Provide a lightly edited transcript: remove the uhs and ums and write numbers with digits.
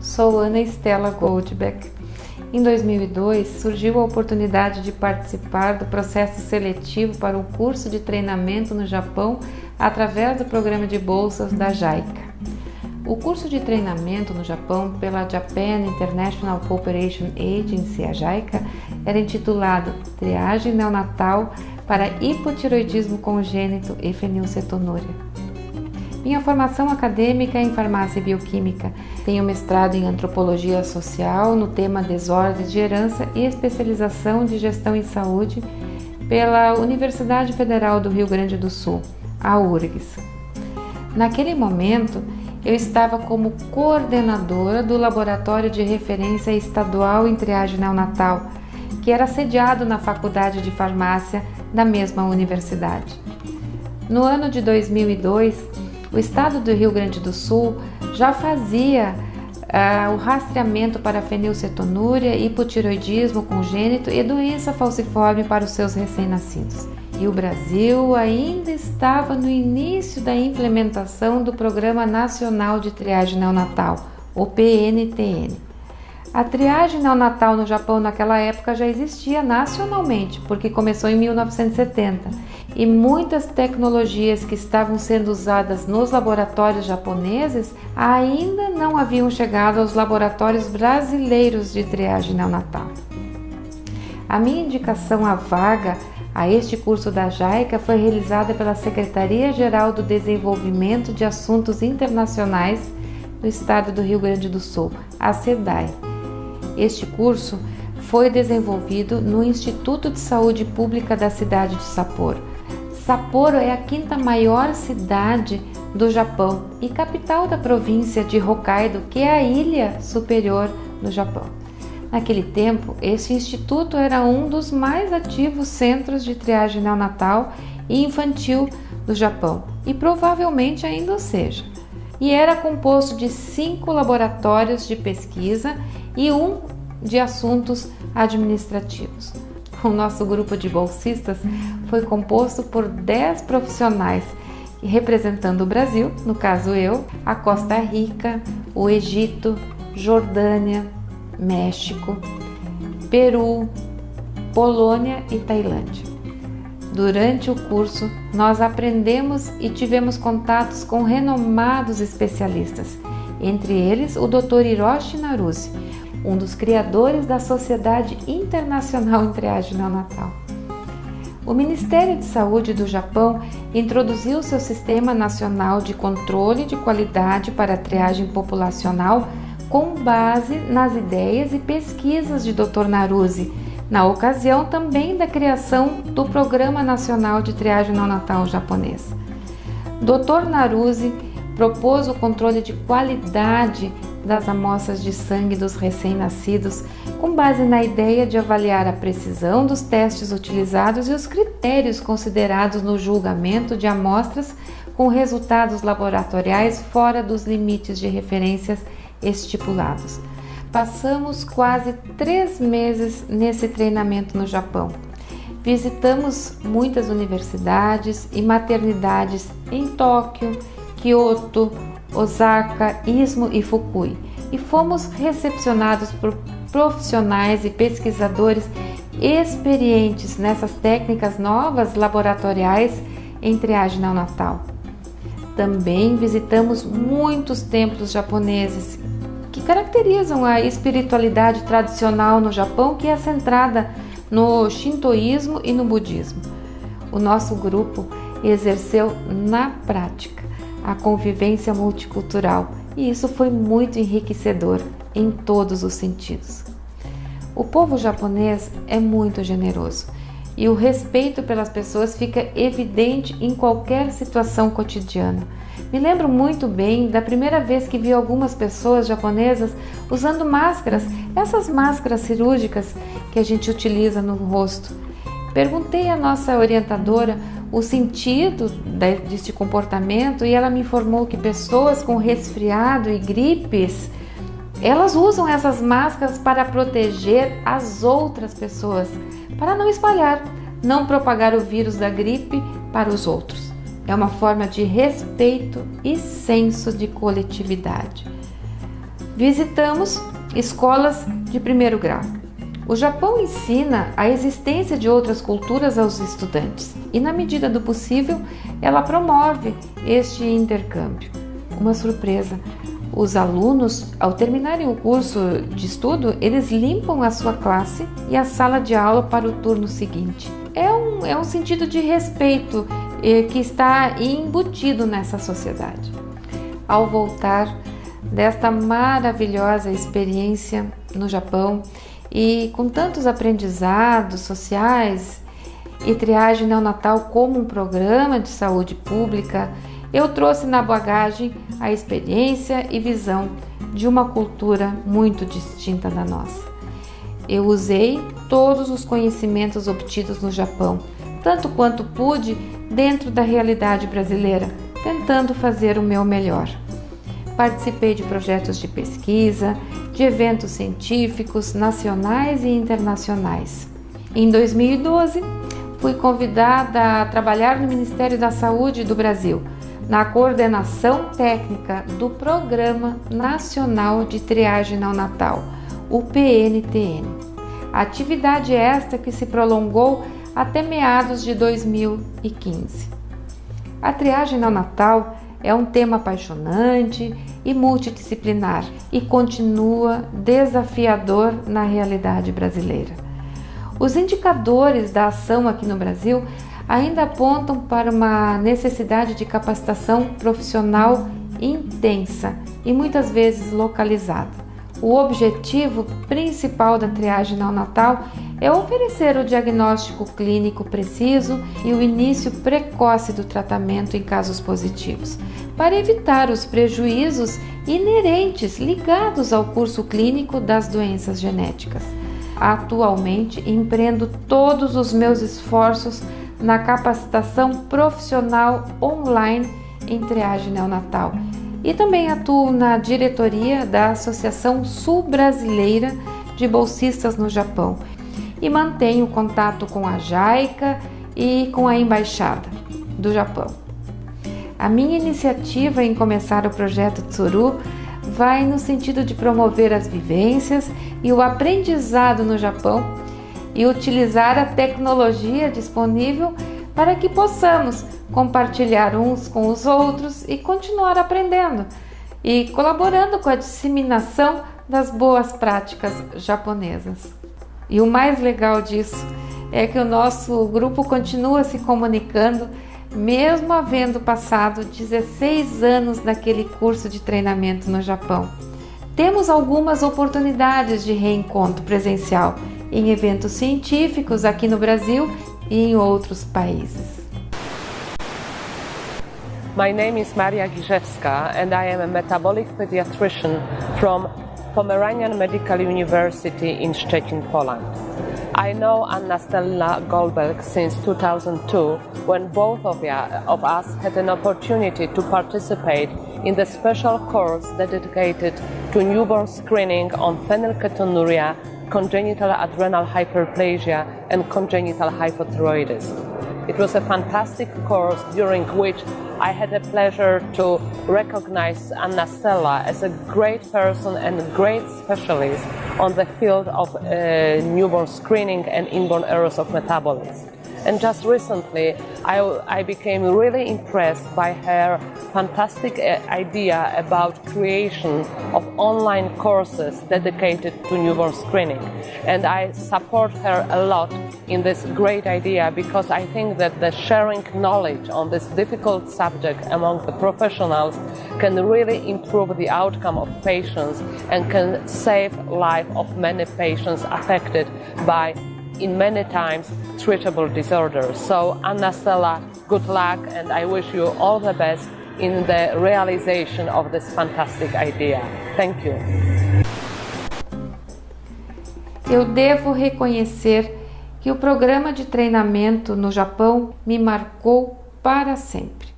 sou Ana Estela Goldbeck. Em 2002, surgiu a oportunidade de participar do processo seletivo para um curso de treinamento no Japão através do programa de bolsas da JICA. O curso de treinamento no Japão pela Japan International Cooperation Agency, a JICA, era intitulado Triagem Neonatal para Hipotireoidismo Congênito e Fenilcetonúria. Minha formação acadêmica é em farmácia e bioquímica. Tenho mestrado em antropologia social no tema desordens de herança e especialização de gestão em saúde pela Universidade Federal do Rio Grande do Sul, a URGS. Naquele momento, eu estava como coordenadora do Laboratório de Referência Estadual em Triagem Neonatal, que era sediado na Faculdade de Farmácia da mesma universidade. No ano de 2002, o estado do Rio Grande do Sul já fazia o rastreamento para fenilcetonúria, hipotireoidismo congênito e doença falciforme para os seus recém-nascidos. E o Brasil ainda estava no início da implementação do Programa Nacional de Triagem Neonatal, o PNTN. A triagem neonatal no Japão naquela época já existia nacionalmente, porque começou em 1970, e muitas tecnologias que estavam sendo usadas nos laboratórios japoneses ainda não haviam chegado aos laboratórios brasileiros de triagem neonatal. A minha indicação à vaga a este curso da JICA foi realizada pela Secretaria-Geral do Desenvolvimento de Assuntos Internacionais do Estado do Rio Grande do Sul, a SEDAI. Este curso foi desenvolvido no Instituto de Saúde Pública da cidade de Sapporo. Sapporo é a quinta maior cidade do Japão e capital da província de Hokkaido, que é a ilha superior do Japão. Naquele tempo, esse instituto era um dos mais ativos centros de triagem neonatal e infantil do Japão, e provavelmente ainda o seja. E era composto de 5 laboratórios de pesquisa e um de assuntos administrativos. O nosso grupo de bolsistas foi composto por 10 profissionais, representando o Brasil, no caso eu, a Costa Rica, o Egito, Jordânia, México, Peru, Polônia e Tailândia. Durante o curso, nós aprendemos e tivemos contatos com renomados especialistas, entre eles o Dr. Hiroshi Naruse, um dos criadores da Sociedade Internacional em Triagem Neonatal. O Ministério de Saúde do Japão introduziu seu Sistema Nacional de Controle de Qualidade para a Triagem Populacional com base nas ideias e pesquisas de Dr. Naruse, na ocasião também da criação do Programa Nacional de Triagem Neonatal japonês. Dr. Naruse propôs o controle de qualidade das amostras de sangue dos recém-nascidos com base na ideia de avaliar a precisão dos testes utilizados e os critérios considerados no julgamento de amostras com resultados laboratoriais fora dos limites de referências estipulados. Passamos quase 3 meses nesse treinamento no Japão. Visitamos muitas universidades e maternidades em Tóquio, Kyoto, Osaka, Istmo e Fukui, e fomos recepcionados por profissionais e pesquisadores experientes nessas técnicas novas laboratoriais em triagem neonatal. Também visitamos muitos templos japoneses que caracterizam a espiritualidade tradicional no Japão, que é centrada no shintoísmo e no budismo. O nosso grupo exerceu na prática a convivência multicultural e isso foi muito enriquecedor em todos os sentidos. O povo japonês é muito generoso e o respeito pelas pessoas fica evidente em qualquer situação cotidiana. Me lembro muito bem da primeira vez que vi algumas pessoas japonesas usando máscaras, essas máscaras cirúrgicas que a gente utiliza no rosto. Perguntei à nossa orientadora o sentido deste comportamento e ela me informou que pessoas com resfriado e gripes, elas usam essas máscaras para proteger as outras pessoas, para não espalhar, não propagar o vírus da gripe para os outros. É uma forma de respeito e senso de coletividade. Visitamos escolas de primeiro grau. O Japão ensina a existência de outras culturas aos estudantes e, na medida do possível, ela promove este intercâmbio. Uma surpresa: os alunos, ao terminarem o curso de estudo, eles limpam a sua classe e a sala de aula para o turno seguinte. É um sentido de respeito que está embutido nessa sociedade. Ao voltar desta maravilhosa experiência no Japão e com tantos aprendizados sociais e triagem neonatal como um programa de saúde pública, eu trouxe na bagagem a experiência e visão de uma cultura muito distinta da nossa. Eu usei todos os conhecimentos obtidos no Japão, tanto quanto pude dentro da realidade brasileira, tentando fazer o meu melhor. Participei de projetos de pesquisa, de eventos científicos nacionais e internacionais. Em 2012, fui convidada a trabalhar no Ministério da Saúde do Brasil, na coordenação técnica do Programa Nacional de Triagem Neonatal, o PNTN. Atividade esta que se prolongou até meados de 2015. A triagem neonatal é um tema apaixonante e multidisciplinar e continua desafiador na realidade brasileira. Os indicadores da ação aqui no Brasil ainda apontam para uma necessidade de capacitação profissional intensa e muitas vezes localizada. O objetivo principal da triagem neonatal é oferecer o diagnóstico clínico preciso e o início precoce do tratamento em casos positivos, para evitar os prejuízos inerentes ligados ao curso clínico das doenças genéticas. Atualmente, empreendo todos os meus esforços na capacitação profissional online em triagem neonatal e também atuo na diretoria da Associação Sul-Brasileira de Bolsistas no Japão e mantenho contato com a JICA e com a Embaixada do Japão. A minha iniciativa em começar o projeto Tsuru vai no sentido de promover as vivências e o aprendizado no Japão e utilizar a tecnologia disponível para que possamos compartilhar uns com os outros e continuar aprendendo e colaborando com a disseminação das boas práticas japonesas. E o mais legal disso é que o nosso grupo continua se comunicando, mesmo havendo passado 16 anos naquele curso de treinamento no Japão. Temos algumas oportunidades de reencontro presencial em eventos científicos aqui no Brasil e em outros países. My name is Maria Giszewska and I am a metabolic pediatrician from Pomeranian Medical University in Szczecin, Poland. I know Anna Stella Goldberg since 2002, when both of us had an opportunity to participate in the special course dedicated to newborn screening on phenylketonuria, congenital adrenal hyperplasia and congenital hypothyroidism. It was a fantastic course during which I had the pleasure to recognize Anna Stella as a great person and a great specialist on the field of newborn screening and inborn errors of metabolism. And just recently, I became really impressed by her fantastic idea about creation of online courses dedicated to newborn screening. And I support her a lot in this great idea because I think that the sharing knowledge on this difficult subject among the professionals can really improve the outcome of patients and can save life of many patients affected by in many times treatable disorders. So Anna Stella, good luck and I wish you all the best in the realization of this fantastic idea. Thank you. Eu devo reconhecer que o programa de treinamento no Japão me marcou para sempre.